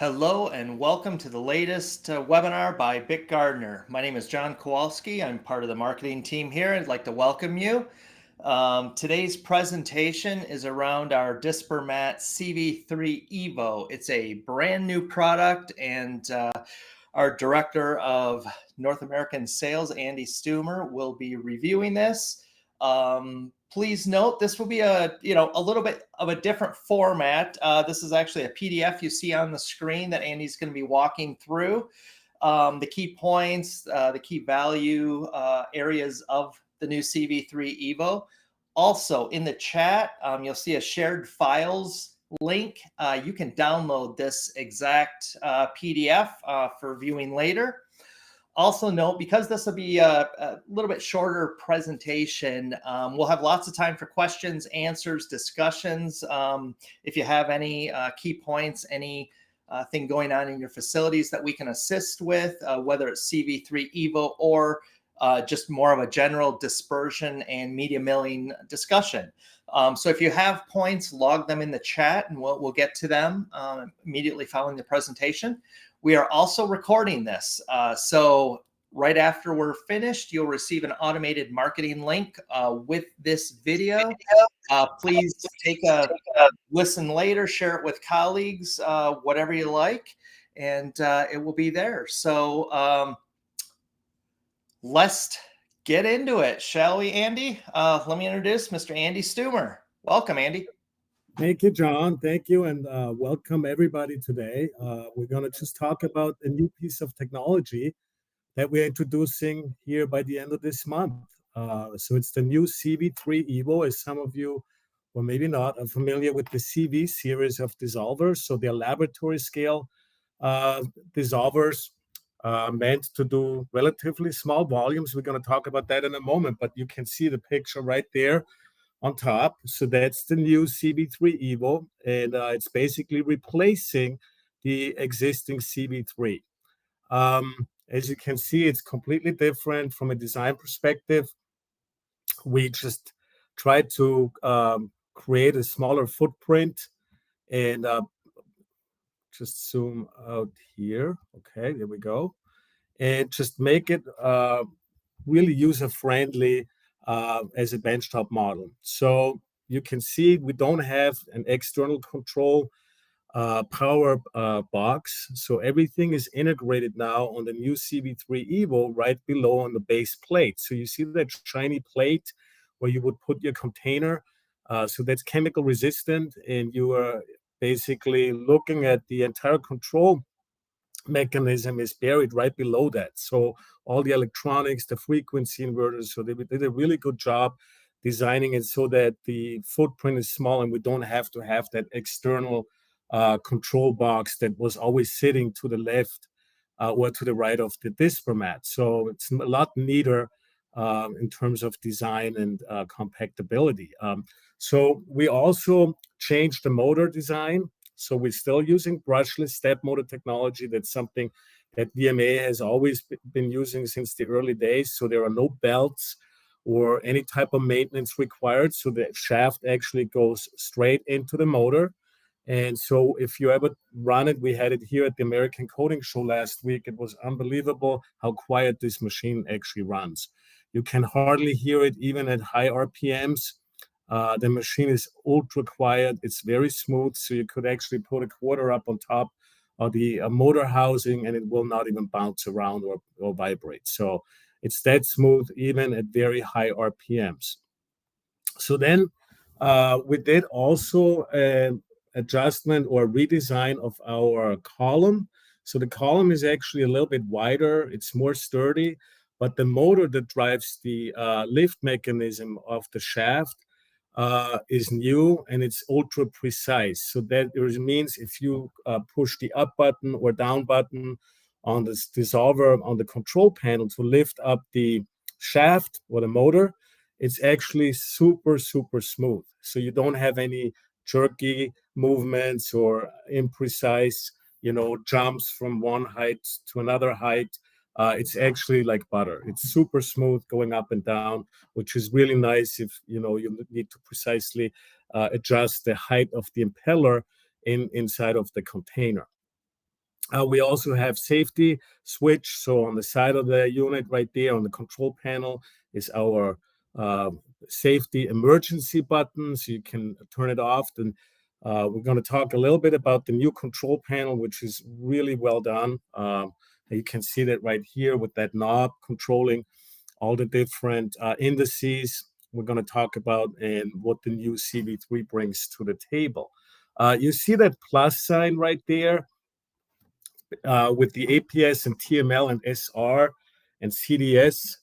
Hello and welcome to the latest webinar by Bick Gardner. My name is John Kowalski. I'm part of the marketing team here. I'd like to welcome you. Today's presentation is around our Dispermat CV3evo. It's a brand new product, and our Director of North American Sales, Andy Stummer, will be reviewing this. Please note this will be a little bit of a different format. This is actually a PDF you see on the screen that Andy's going to be walking through. The key points, the key value areas of the new CV3evo. Also in the chat, you'll see a shared files link. You can download this exact PDF for viewing later. Also note, because this will be a little bit shorter presentation, we'll have lots of time for questions, answers, discussions. If you have any key points, any thing going on in your facilities that we can assist with, whether it's CV3evo or just more of a general dispersion and media milling discussion. So if you have points, log them in the chat and we'll get to them immediately following the presentation. We are also recording this. So right after we're finished, you'll receive an automated marketing link with this video. Please take a listen later, share it with colleagues, whatever you like, and it will be there. So let's get into it, shall we, Andy? Let me introduce Mr. Andy Stummer. Welcome, Andy. Thank you, John. Thank you, and welcome everybody today. We're going to just talk about a new piece of technology that we're introducing here by the end of this month. So it's the new CV3evo. As some of you, or maybe not, are familiar with the CV series of dissolvers. So they're laboratory scale dissolvers meant to do relatively small volumes. We're going to talk about that in a moment, but you can see the picture right there on top. So that's the new CV3evo, and it's basically replacing the existing CV3. As you can see, it's completely different from a design perspective. We just tried to create a smaller footprint, and just zoom out here. Okay, there we go. And just make it really user-friendly as a benchtop model. So you can see we don't have an external control power box. So everything is integrated now on the new CV3evo right below on the base plate. So you see that shiny plate where you would put your container. So that's chemical resistant, and you are basically looking at the entire control mechanism is buried right below that. So all the electronics, the frequency inverters, so they did a really good job designing it so that the footprint is small and we don't have to have that external control box that was always sitting to the left or to the right of the Dispermat. So it's a lot neater in terms of design and compactability. So we also changed the motor design. So we're still using brushless step motor technology. That's something that VMA has always been using since the early days. So there are no belts or any type of maintenance required. So the shaft actually goes straight into the motor. And so if you ever run it, we had it here at the American Coating Show last week. It was unbelievable how quiet this machine actually runs. You can hardly hear it even at high RPMs. The machine is ultra quiet. It's very smooth, so you could actually put a quarter up on top of the motor housing and it will not even bounce around or vibrate. So it's that smooth even at very high RPMs. So then we did also an adjustment or redesign of our column. So the column is actually a little bit wider. It's more sturdy, but the motor that drives the lift mechanism of the shaft is new and it's ultra precise. So that means if you push the up button or down button on this dissolver on the control panel to lift up the shaft or the motor, it's actually super, super smooth. So you don't have any jerky movements or imprecise, jumps from one height to another height. It's actually like butter. It's super smooth going up and down, which is really nice if you need to precisely adjust the height of the impeller inside of the container. We also have safety switch. So on the side of the unit right there on the control panel is our safety emergency button. So you can turn it off. And we're going to talk a little bit about the new control panel, which is really well done. You can see that right here with that knob controlling all the different indices we're going to talk about and what the new CV3 brings to the table. You see that plus sign right there with the APS and TML and SR and CDS.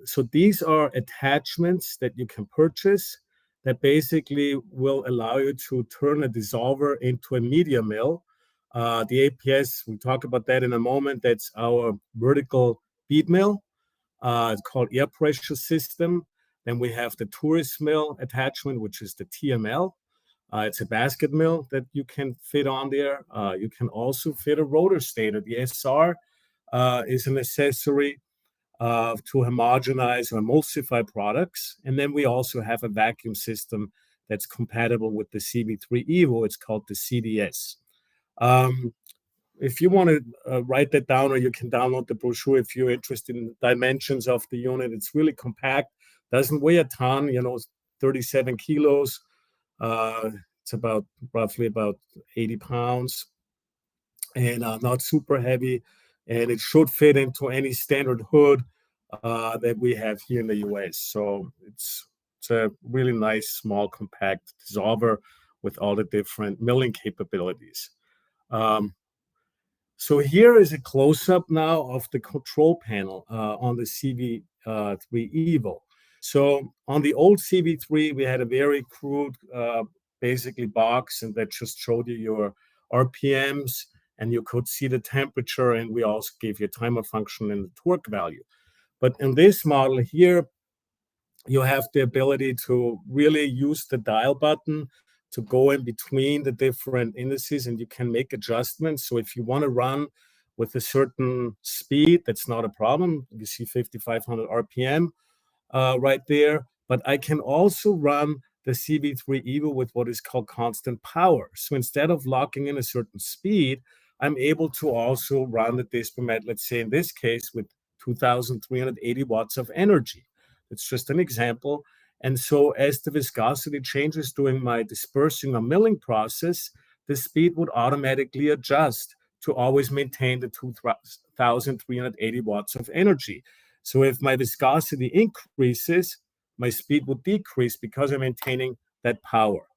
So these are attachments that you can purchase that basically will allow you to turn a dissolver into a media mill. The APS, we'll talk about that in a moment. That's our vertical bead mill. It's called air pressure system. Then we have the tourist mill attachment, which is the TML. It's a basket mill that you can fit on there. You can also fit a rotor stator. The SR is an accessory to homogenize or emulsify products. And then we also have a vacuum system that's compatible with the CV3evo. It's called the CDS. If you want to write that down, or you can download the brochure if you're interested in the dimensions of the unit. It's really compact, doesn't weigh a ton, 37 kilos. It's roughly about 80 pounds and not super heavy. And it should fit into any standard hood that we have here in the US. So it's a really nice, small, compact dissolver with all the different milling capabilities. So here is a close-up now of the control panel on the CV3evo. So on the old CV3, we had a very crude, basically box, and that just showed you your RPMs, and you could see the temperature, and we also gave you a timer function and the torque value. But in this model here, you have the ability to really use the dial button to go in between the different indices, and you can make adjustments. So if you want to run with a certain speed, that's not a problem. You see 5,500 RPM right there. But I can also run the CV3evo with what is called constant power. So instead of locking in a certain speed, I'm able to also run the Dispermat, let's say in this case, with 2,380 watts of energy. It's just an example. And so as the viscosity changes during my dispersing or milling process, the speed would automatically adjust to always maintain the 2,380 watts of energy. So if my viscosity increases, my speed would decrease because I'm maintaining that power.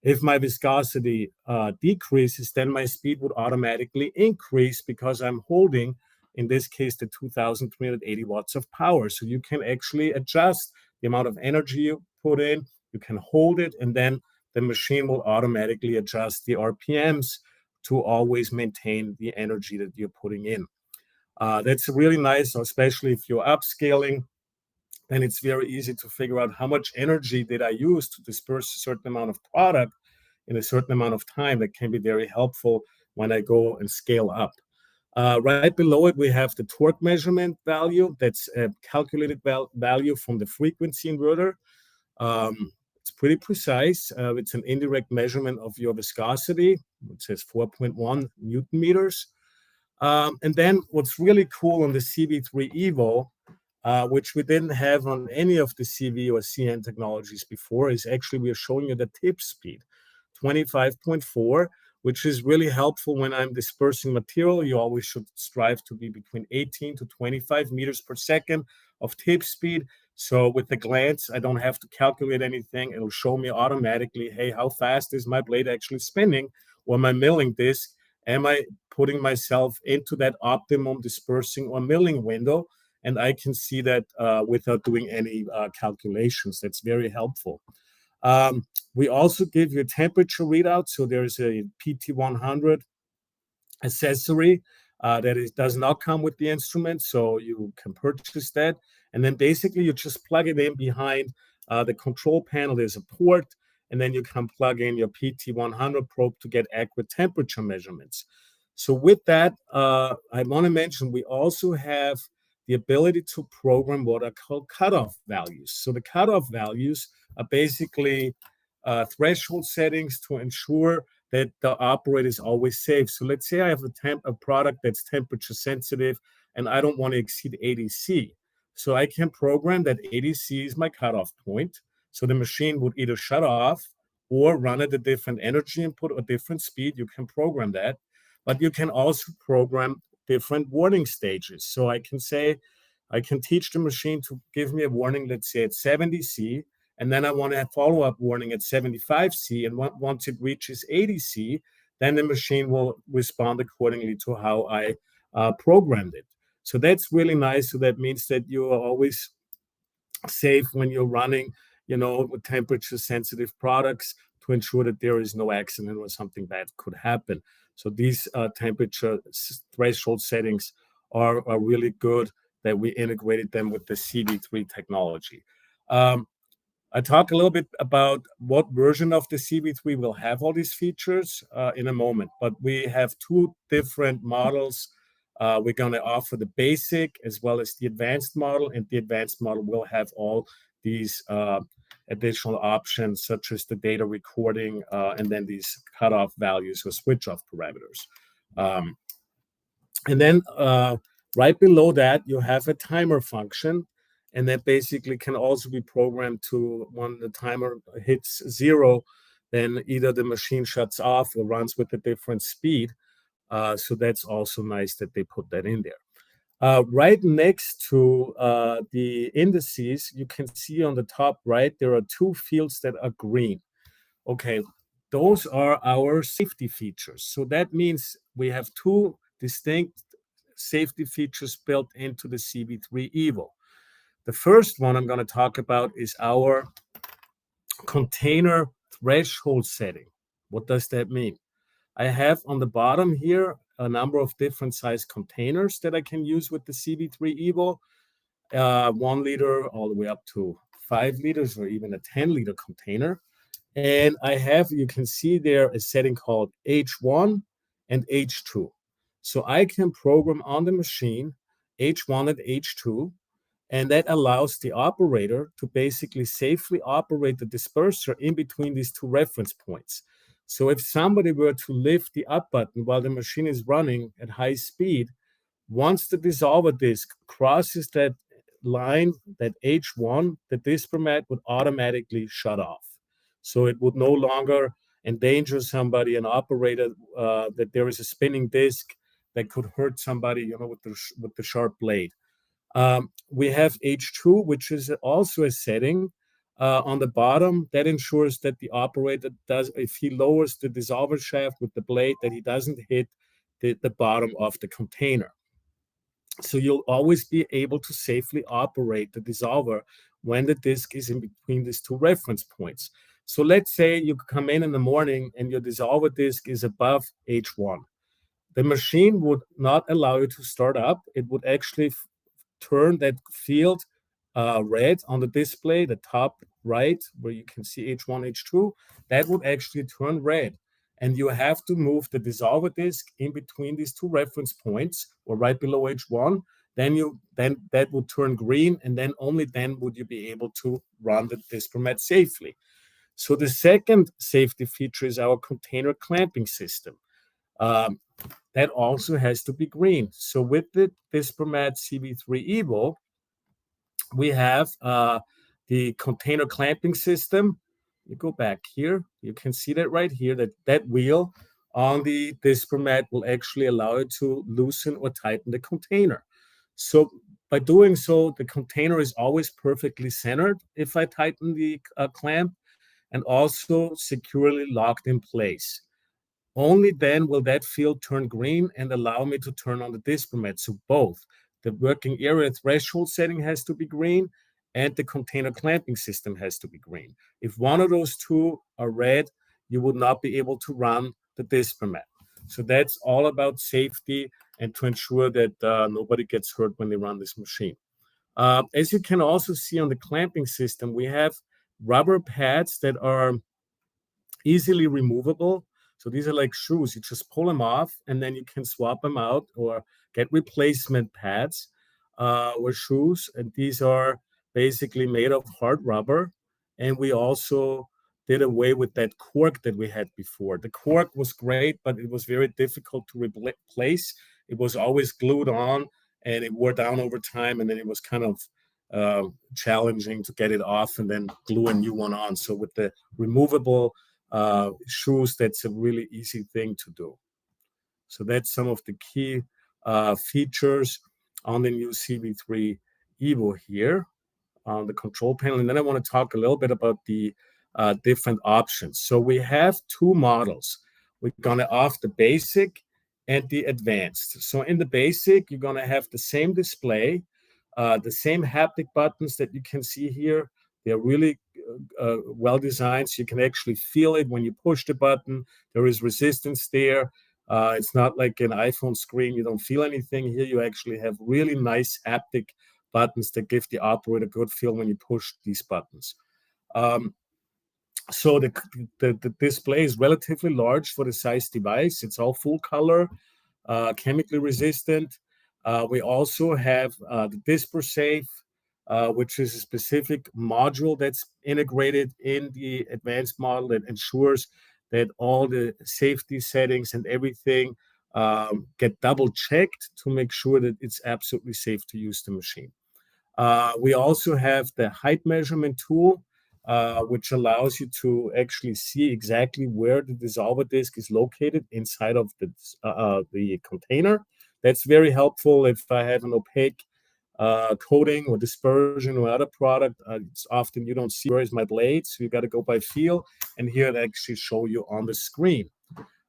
If my viscosity decreases, then my speed would automatically increase because I'm holding, in this case, the 2,380 watts of power. So you can actually adjust the amount of energy you put in, you can hold it, and then the machine will automatically adjust the RPMs to always maintain the energy that you're putting in. That's really nice, especially if you're upscaling. Then it's very easy to figure out how much energy did I use to disperse a certain amount of product in a certain amount of time. That can be very helpful when I go and scale up. Right below it, we have the torque measurement value. That's a calculated value from the frequency inverter. It's pretty precise. It's an indirect measurement of your viscosity. It says 4.1 Newton meters. And then what's really cool on the CV3evo, which we didn't have on any of the CV or CN technologies before, is actually we are showing you the tip speed, 25.4, which is really helpful when I'm dispersing material. You always should strive to be between 18 to 25 meters per second of tip speed. So with the glance, I don't have to calculate anything. It'll show me automatically, hey, how fast is my blade actually spinning, or my milling disc? Am I putting myself into that optimum dispersing or milling window? And I can see that without doing any calculations. That's very helpful. We also give you a temperature readout. So there's a PT100 accessory that does not come with the instrument. So you can purchase that. And then basically you just plug it in behind the control panel. There's a port. And then you can plug in your PT100 probe to get accurate temperature measurements. So with that, I want to mention we also have the ability to program what are called cutoff values. So the cutoff values are basically threshold settings to ensure that the operator is always safe. So let's say I have a product that's temperature sensitive and I don't want to exceed 80 C. So I can program that 80 C is my cutoff point. So the machine would either shut off or run at a different energy input or different speed. You can program that. But you can also program different warning stages. So I can say, I can teach the machine to give me a warning, let's say at 70 C, and then I want a follow-up warning at 75 C, and once it reaches 80 C, then the machine will respond accordingly to how I programmed it. So that's really nice. So that means that you are always safe when you're running, with temperature-sensitive products to ensure that there is no accident or something bad could happen. So these temperature threshold settings are really good that we integrated them with the CV3 technology. I talk a little bit about what version of the CV3 will have all these features in a moment, but we have two different models. We're going to offer the basic as well as the advanced model, and the advanced model will have all these additional options, such as the data recording and then these cutoff values or switch off parameters. And then right below that, you have a timer function, and that basically can also be programmed to when the timer hits 0, then either the machine shuts off or runs with a different speed. So that's also nice that they put that in there. Right next to the indices, you can see on the top right, there are two fields that are green. Okay, those are our safety features. So that means we have two distinct safety features built into the CV3evo. The first one I'm going to talk about is our container threshold setting. What does that mean? I have on the bottom here a number of different size containers that I can use with the CV3evo, 1 liter all the way up to 5 liters or even a 10-liter container. And I have, you can see there, a setting called H1 and H2. So I can program on the machine H1 and H2, and that allows the operator to basically safely operate the disperser in between these two reference points. So if somebody were to lift the up button while the machine is running at high speed, once the dissolver disk crosses that line, that H1, the dispermat would automatically shut off. So it would no longer endanger somebody, an operator, that there is a spinning disk that could hurt somebody, with the sharp blade. We have H2, which is also a setting on the bottom that ensures that the operator does, if he lowers the dissolver shaft with the blade, that he doesn't hit the bottom of the container. So you'll always be able to safely operate the dissolver when the disk is in between these two reference points. So let's say you come in the morning and your dissolver disk is above H1. The machine would not allow you to start up. It would actually turn that field red on the display, the top right, where you can see H1, H2, that would actually turn red. And you have to move the dissolver disk in between these two reference points or right below H1. Then that would turn green, and then only then would you be able to run the dispermat safely. So the second safety feature is our container clamping system. That also has to be green. So with the Dispermat CV3evo, we have the container clamping system. You go back here, you can see that right here, that wheel on the Dispermat will actually allow you to loosen or tighten the container. So by doing so, the container is always perfectly centered if I tighten the clamp, and also securely locked in place. Only then will that field turn green and allow me to turn on the dispermat. So both the working area threshold setting has to be green and the container clamping system has to be green. If one of those two are red, you would not be able to run the dispermat. So that's all about safety and to ensure that nobody gets hurt when they run this machine. As you can also see on the clamping system, we have rubber pads that are easily removable. So these are like shoes. You just pull them off and then you can swap them out or get replacement pads or shoes. And these are basically made of hard rubber. And we also did away with that cork that we had before. The cork was great, but it was very difficult to replace. It was always glued on, and it wore down over time, and then it was kind of challenging to get it off and then glue a new one on. So with the removable shoes, that's a really easy thing to do. So that's some of the key features on the new CV3 EVO here on the control panel. And then I want to talk a little bit about the different options. So we have two models. We're going to have the basic and the advanced. So in the basic, you're going to have the same display, the same haptic buttons that you can see here. They're really well designed, so you can actually feel it when you push the button. There is resistance there. It's not like an iPhone screen. You don't feel anything here. You actually have really nice haptic buttons that give the operator a good feel when you push these buttons. So the display is relatively large for the size device. It's all full color, chemically resistant. We also have the DisperSafe, which is a specific module that's integrated in the advanced model that ensures that all the safety settings and everything get double checked to make sure that it's absolutely safe to use the machine. We also have the height measurement tool, which allows you to actually see exactly where the dissolver disc is located inside of the container. That's very helpful if I have an opaque coating or dispersion or other product. It's often you don't see where is my blade, so you got to go by feel, and here it actually show you on the screen.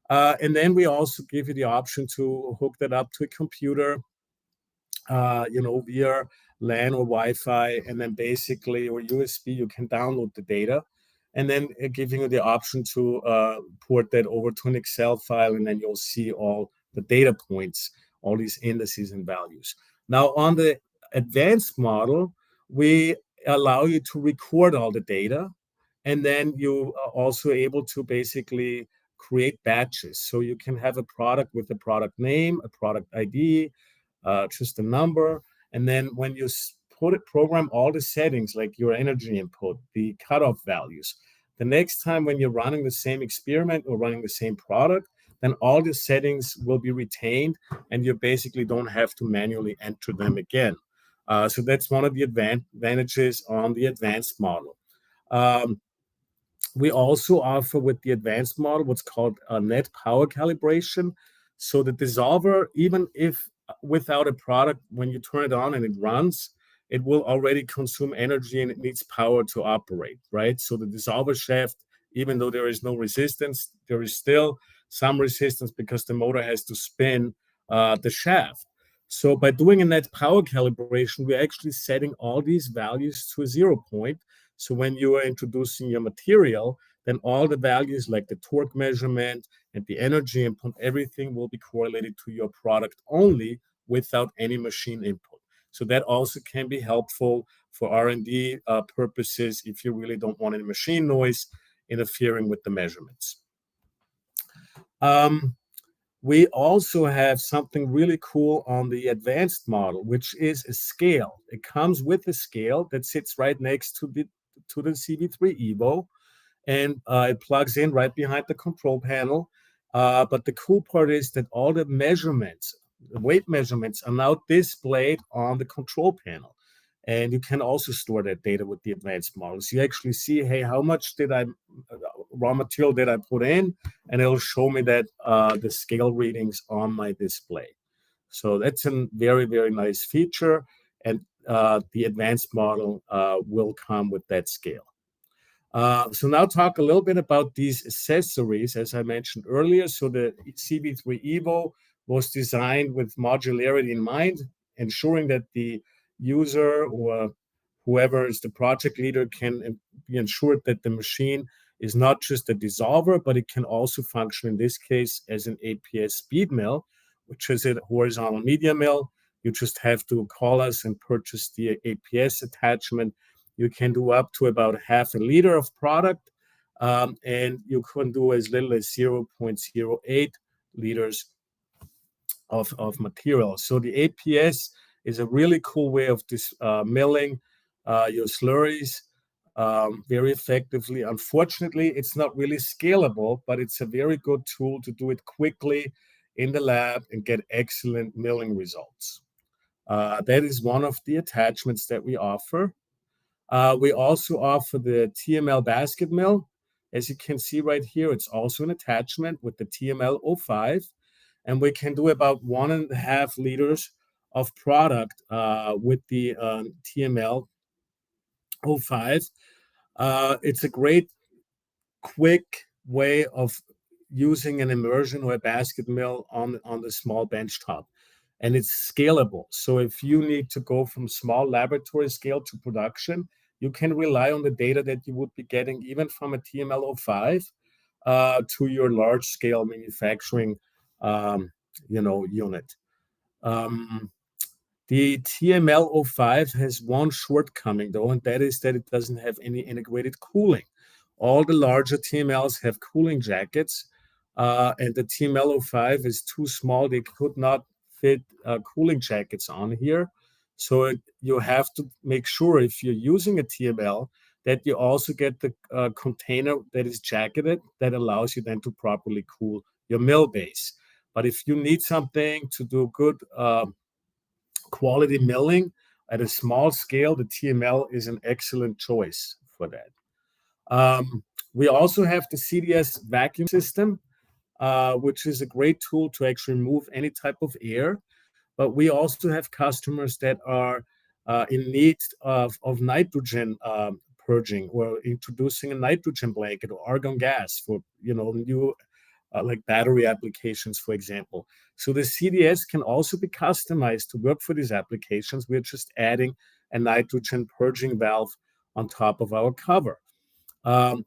And then we also give you the option to hook that up to a computer, via LAN or Wi-Fi, and then basically, or USB, you can download the data, and then giving you the option to port that over to an Excel file, and then you'll see all the data points, all these indices and values. Now, on the advanced model, we allow you to record all the data, and then you are also able to basically create batches. So you can have a product with a product name, a product ID, just a number. And then when you program all the settings, like your energy input, the cutoff values, the next time when you're running the same experiment or running the same product, then all the settings will be retained and you basically don't have to manually enter them again. So that's one of the advantages on the advanced model. We also offer with the advanced model what's called a net power calibration. So the dissolver, even if without a product, when you turn it on and it runs, it will already consume energy and it needs power to operate, right? So the dissolver shaft, even though there is no resistance, there is still some resistance because the motor has to spin the shaft. So by doing a net power calibration, we're actually setting all these values to a 0 point. So when you are introducing your material, then all the values like the torque measurement and the energy input, everything will be correlated to your product only without any machine input. So that also can be helpful for R&D purposes if you really don't want any machine noise interfering with the measurements. We also have something really cool on the advanced model, which is a scale. It comes with a scale that sits right next to the CV3 evo, and it plugs in right behind the control panel. But the cool part is that all the measurements, the weight measurements, are now displayed on the control panel. And you can also store that data with the advanced models. You actually see, hey, how much raw material did I put in? And it'll show me that the scale readings on my display. So that's a very, very nice feature. And the advanced model will come with that scale. So now talk a little bit about these accessories, as I mentioned earlier. So the CV3 evo was designed with modularity in mind, ensuring that the user or whoever is the project leader can be ensured that the machine is not just a dissolver, but it can also function in this case as an APS speed mill, which is a horizontal media mill. You just have to call us and purchase the APS attachment. You can do up to about half a liter of product, and you can do as little as 0.08 liters of material. So the APS is a really cool way of milling your slurries. very effectively. Unfortunately, it's not really scalable, but it's a very good tool to do it quickly in the lab and get excellent milling results. That is one of the attachments that we offer. We also offer the TML basket mill. As you can see right here, it's also an attachment with the TML-05, and we can do about 1.5 liters of product with the TML-05. It's a great, quick way of using an immersion or a basket mill on the small bench top. And it's scalable. So if you need to go from small laboratory scale to production, you can rely on the data that you would be getting even from a TML-05 to your large scale manufacturing unit. The TML-05 has one shortcoming though, and that is that it doesn't have any integrated cooling. All the larger TMLs have cooling jackets, and the TML-05 is too small. They could not fit cooling jackets on here. So you have to make sure if you're using a TML that you also get the container that is jacketed that allows you then to properly cool your mill base. But if you need something to do good quality milling at a small scale, the TML is an excellent choice for that. We also have the CDS vacuum system, which is a great tool to actually remove any type of air. But we also have customers that are in need of nitrogen purging or introducing a nitrogen blanket or argon gas for new like battery applications, for example. So the CDS can also be customized to work for these applications. We're just adding a nitrogen purging valve on top of our cover.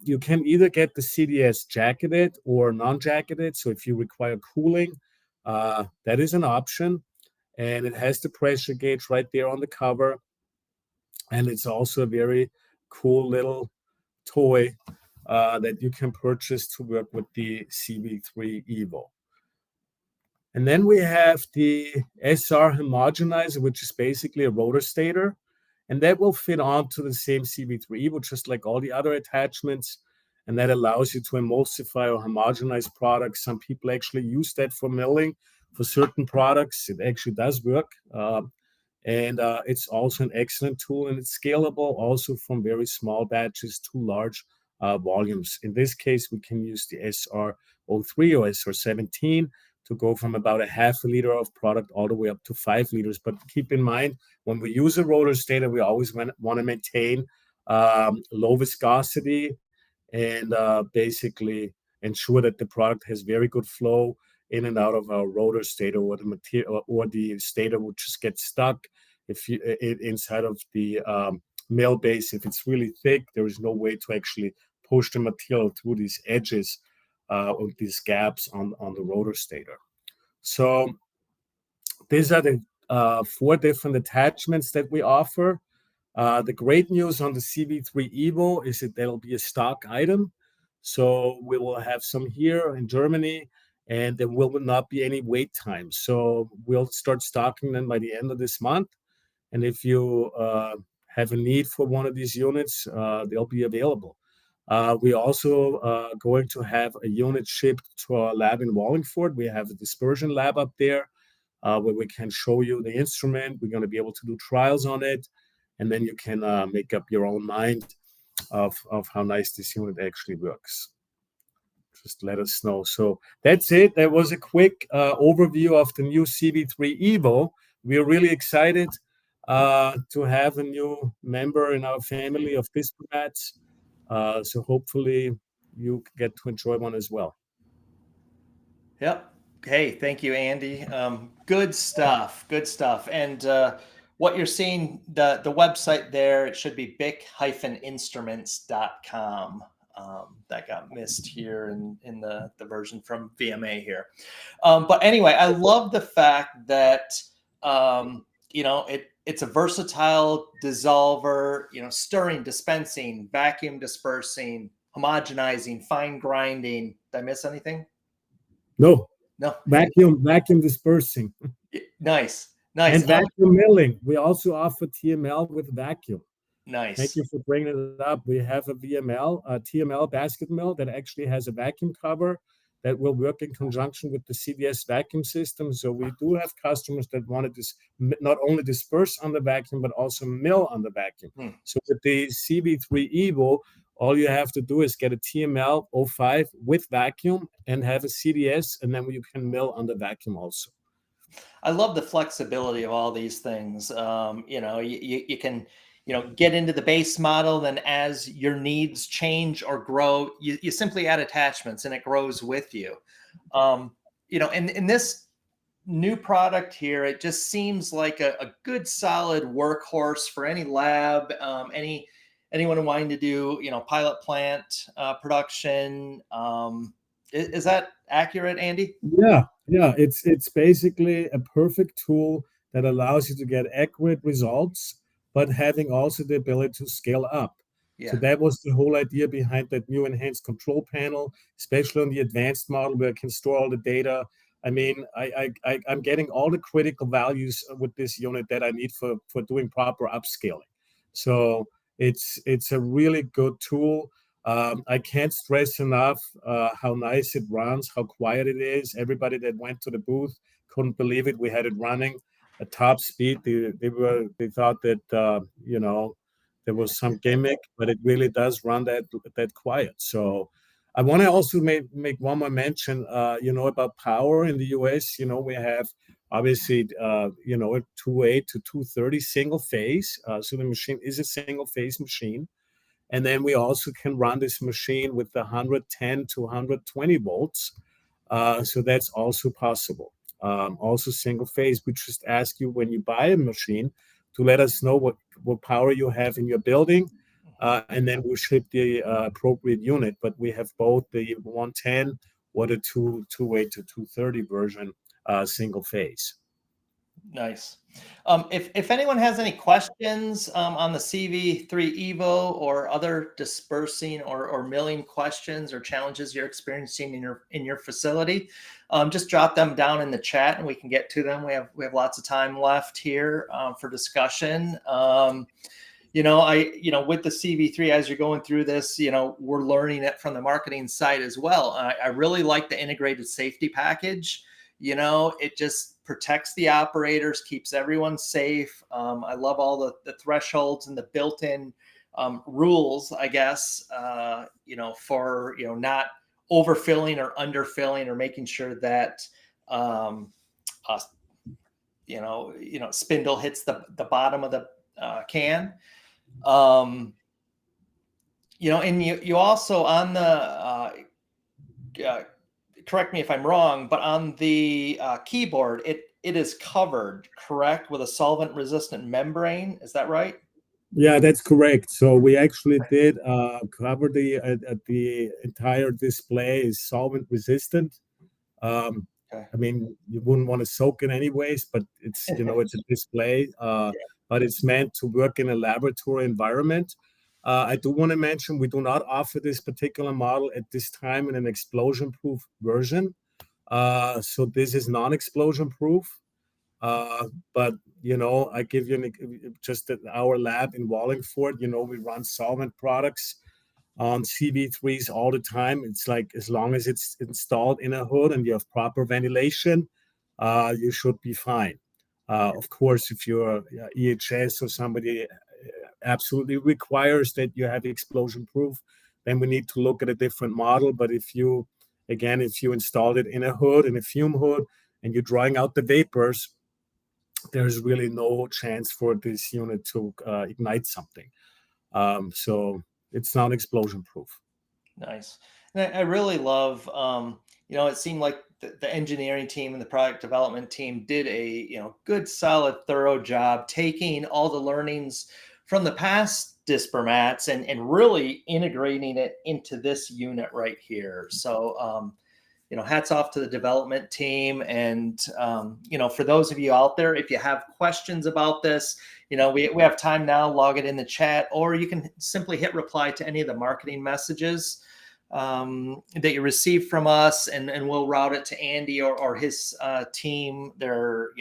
You can either get the CDS jacketed or non-jacketed. So if you require cooling, that is an option. And it has the pressure gauge right there on the cover. And it's also a very cool little toy that you can purchase to work with the CV3evo. And then we have the SR homogenizer, which is basically a rotor stator. And that will fit onto the same CV3evo, just like all the other attachments. And that allows you to emulsify or homogenize products. Some people actually use that for milling for certain products. It actually does work. And it's also an excellent tool, and it's scalable also from very small batches to large volumes. In this case, we can use the SR03 or SR17 to go from about 0.5 liter of product all the way up to 5 liters. But keep in mind, when we use a rotor stator, we always want to maintain low viscosity and basically ensure that the product has very good flow in and out of our rotor stator, or the material or the stator will just get stuck if you inside of the mill base. If it's really thick, there is no way to actually push the material through these edges of these gaps on the rotor stator. So these are the 4 different attachments that we offer. The great news on the CV3evo is that there'll be a stock item. So we will have some here in Germany, and there will not be any wait time. So we'll start stocking them by the end of this month. And if you have a need for one of these units, they'll be available. We also going to have a unit shipped to our lab in Wallingford. We have a dispersion lab up there where we can show you the instrument. We're going to be able to do trials on it. And then you can make up your own mind of how nice this unit actually works. Just let us know. So that's it. That was a quick overview of the new CV3evo. We are really excited to have a new member in our family of Dispermats. So hopefully you get to enjoy one as well. Yep. Hey, thank you, Andy. Good stuff. Good stuff. And what you're seeing, the website there, it should be bic-instruments.com. That got missed here in the version from VMA here. But anyway, I love the fact that it's a versatile dissolver, stirring, dispensing, vacuum dispersing, homogenizing, fine grinding. Did I miss anything? No. No. Vacuum dispersing. Nice. And vacuum milling. We also offer TML with vacuum. Thank Nice. you for bringing it up. We have a VML, a TML basket mill that actually has a vacuum cover that will work in conjunction with the CDS vacuum system. So we do have customers that want to not only disperse on the vacuum, but also mill on the vacuum. Hmm. So with the CV3evo, all you have to do is get a TML 05 with vacuum and have a CDS, and then you can mill on the vacuum also. I love the flexibility of all these things. You can, get into the base model, then as your needs change or grow, you simply add attachments and it grows with you. In this new product here, it just seems like a good solid workhorse for any lab, anyone wanting to do, pilot plant production. Is that accurate, Andy? Yeah, it's basically a perfect tool that allows you to get accurate results, but having also the ability to scale up. So Yeah. that was the whole idea behind that new enhanced control panel, especially on the advanced model where I can store all the data. I mean, I'm getting all the critical values with this unit that I need for doing proper upscaling. So it's a really good tool. I can't stress enough how nice it runs, how quiet it is. Everybody that went to the booth couldn't believe it. We had it running at top speed. They thought that there was some gimmick, but it really does run that quiet. So I want to also make one more mention. About power in the US. We have obviously a 2.8 to 230 single phase. So the machine is a single phase machine. And then we also can run this machine with the 110 to 120 volts. So that's also possible. Also single phase. We just ask you when you buy a machine to let us know what power you have in your building. And then we'll ship the appropriate unit. But we have both the 110 or the 2.8 to 230 version single phase. Nice. If anyone has any questions on the CV3 Evo or other dispersing or milling questions or challenges you're experiencing in your facility, just drop them down in the chat and we can get to them. We have lots of time left here for discussion. With the CV3, as you're going through this, we're learning it from the marketing side as well. I really like the integrated safety package. It just protects the operators, keeps everyone safe. I love all the thresholds and the built-in rules, I guess, for, not overfilling or underfilling or making sure that, spindle hits the bottom of the can. And you also on the, correct me if I'm wrong, but on the keyboard, it is covered, correct, with a solvent-resistant membrane. Is that right? Yeah, that's correct. So we actually did cover the entire display is solvent resistant. Okay. I mean, you wouldn't want to soak it anyways, but it's it's a display, but it's meant to work in a laboratory environment. I do want to mention we do not offer this particular model at this time in an explosion-proof version. So this is non-explosion proof. But I give you just at our lab in Wallingford, we run solvent products on CV3s all the time. It's like as long as it's installed in a hood and you have proper ventilation, you should be fine. Of course, if you're EHS or somebody absolutely requires that you have explosion proof, then we need to look at a different model. But if you installed it in a hood, in a fume hood, and you're drawing out the vapors, there's really no chance for this unit to ignite something. So it's not explosion proof. Nice. And I really love, it seemed like the engineering team and the product development team did a, good, solid, thorough job taking all the learnings from the past Dispermats and really integrating it into this unit right here. So, hats off to the development team. And, for those of you out there, if you have questions about this, we have time now, log it in the chat, or you can simply hit reply to any of the marketing messages that you receive from us, and we'll route it to Andy or his team. They're,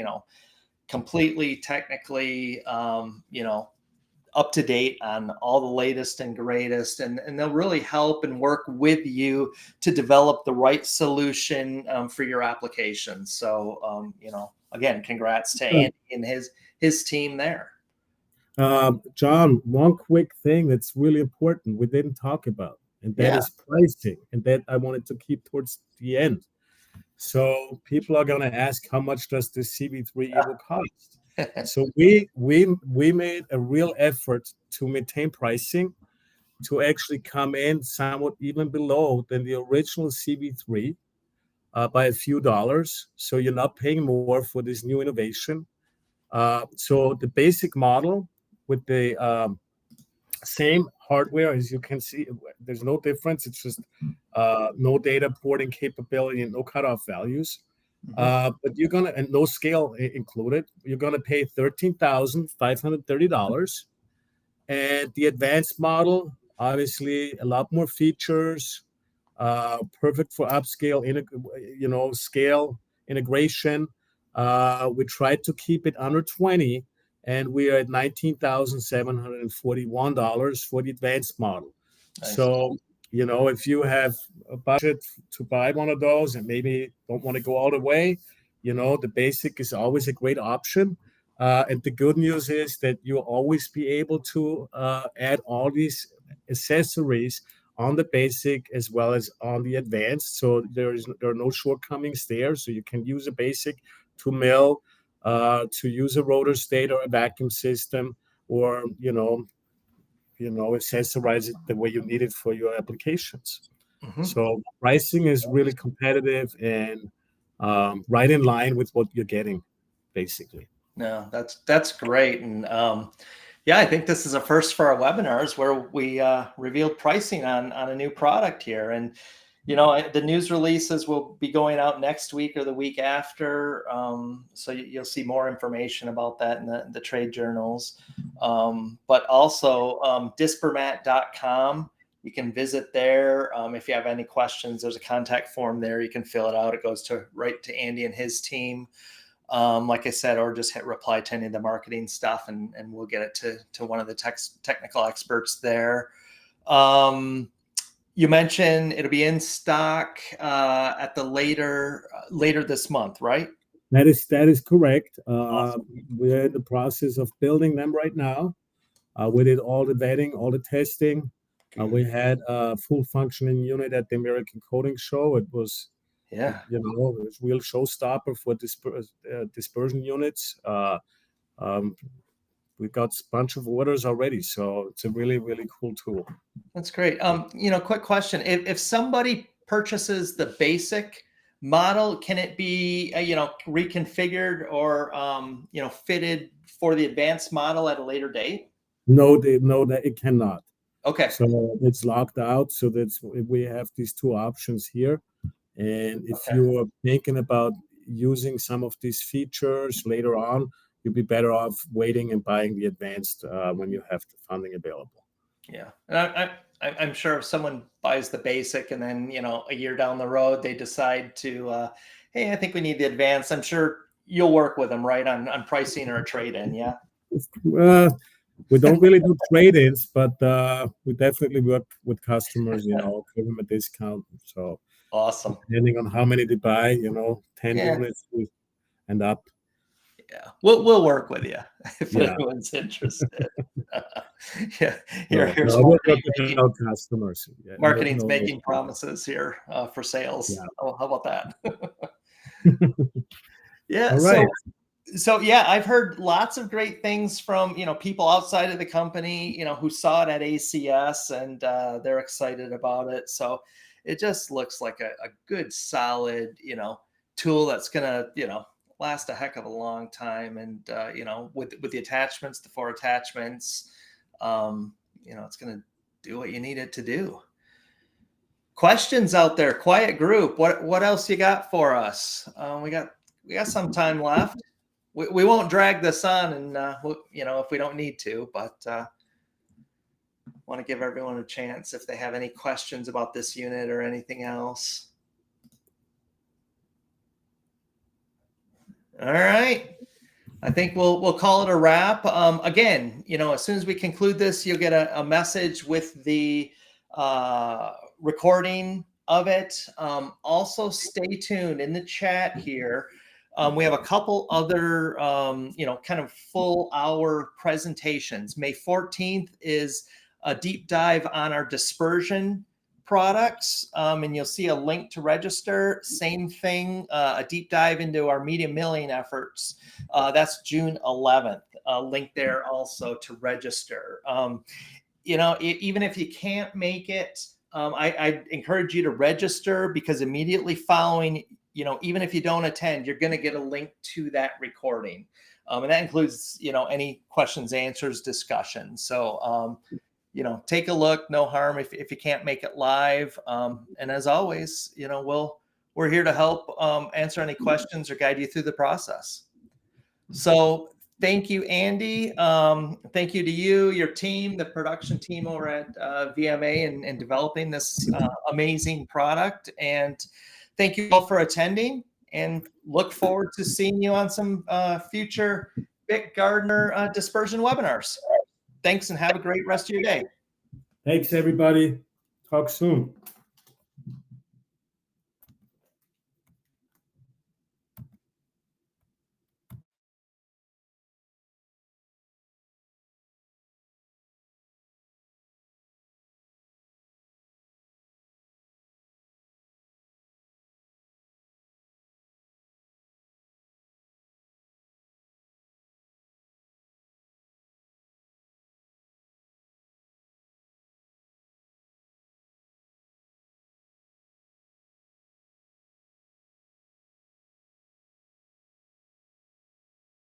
completely technically, up to date on all the latest and greatest, and they'll really help and work with you to develop the right solution for your application. So, again, congrats to Andy and his team there. John, one quick thing that's really important we didn't talk about, and that is pricing, and that I wanted to keep towards the end. So people are going to ask, how much does the CV3evo cost? So we made a real effort to maintain pricing to actually come in somewhat even below than the original CV3 by a few dollars. So you're not paying more for this new innovation. So the basic model with the same hardware, as you can see, there's no difference. It's just no data porting capability and no cutoff values. But you're gonna, and no scale included, you're gonna pay $13,530. And the advanced model, obviously, a lot more features, perfect for upscale, scale integration. We tried to keep it under 20, and we are at $19,741 for the advanced model. Nice. So, if you have a budget to buy one of those and maybe don't want to go all the way, the basic is always a great option. And the good news is that you'll always be able to add all these accessories on the basic as well as on the advanced. So there are no shortcomings there. So you can use a basic to mill, to use a rotor state or a vacuum system, or accessorize it the way you need it for your applications. So pricing is really competitive and right in line with what you're getting, basically. No, that's great. And I think this is a first for our webinars where we revealed pricing on a new product here. And the news releases will be going out next week or the week after, so you'll see more information about that in the trade journals. But also dispermat.com, you can visit there. If you have any questions, there's a contact form there. You can fill it out. It goes right to Andy and his team. Like I said, or just hit reply to any of the marketing stuff, and we'll get it to one of the technical experts there. You mentioned it'll be in stock at the later this month, right? That is correct. Awesome. We're in the process of building them right now. We did all the vetting, all the testing. We had a full functioning unit at the American Coding Show. It was, it was real showstopper for dispersion units. We got a bunch of orders already, so it's a really, really cool tool. That's great. Quick question: if somebody purchases the basic model, can it be reconfigured or fitted for the advanced model at a later date? No, that it cannot. Okay. So it's locked out. So we have these two options here, and if you are thinking about using some of these features later on, you'd be better off waiting and buying the advanced when you have the funding available. Yeah, and I'm sure if someone buys the basic and then a year down the road they decide to, hey, I think we need the advanced, I'm sure you'll work with them, right, on pricing or a trade-in. Yeah. We don't really do trade-ins, but we definitely work with customers, give them a discount. So awesome. Depending on how many they buy, 10 units and up. Yeah, we'll work with you if anyone's interested. Here's customers. Marketing's making promises here for sales. Yeah. Oh, how about that? Yeah. All right. So I've heard lots of great things from people outside of the company, who saw it at ACS, and they're excited about it. So it just looks like a good, solid, tool that's gonna last a heck of a long time. And with the attachments, the 4 attachments, it's gonna do what you need it to do. Questions out there, quiet group. What else you got for us? We got some time left. We won't drag this on, and if we don't need to, but want to give everyone a chance if they have any questions about this unit or anything else. All right. I think we'll call it a wrap. Again, as soon as we conclude this, you'll get a message with the recording of it. Also, stay tuned in the chat here. We have a couple other, kind of full hour presentations. May 14th is a deep dive on our dispersion products, and you'll see a link to register. Same thing, a deep dive into our media milling efforts. That's June 11th. Link there also to register. Even if you can't make it, I encourage you to register, because immediately following, even if you don't attend, you're going to get a link to that recording. And that includes, any questions, answers, discussion. So, take a look, no harm if you can't make it live. And as always, we're here to help answer any questions or guide you through the process. So thank you, Andy. Thank you to you, your team, the production team over at VMA and developing this amazing product. And thank you all for attending, and look forward to seeing you on some future Bic Gardner dispersion webinars. Thanks, and have a great rest of your day. Thanks, everybody. Talk soon.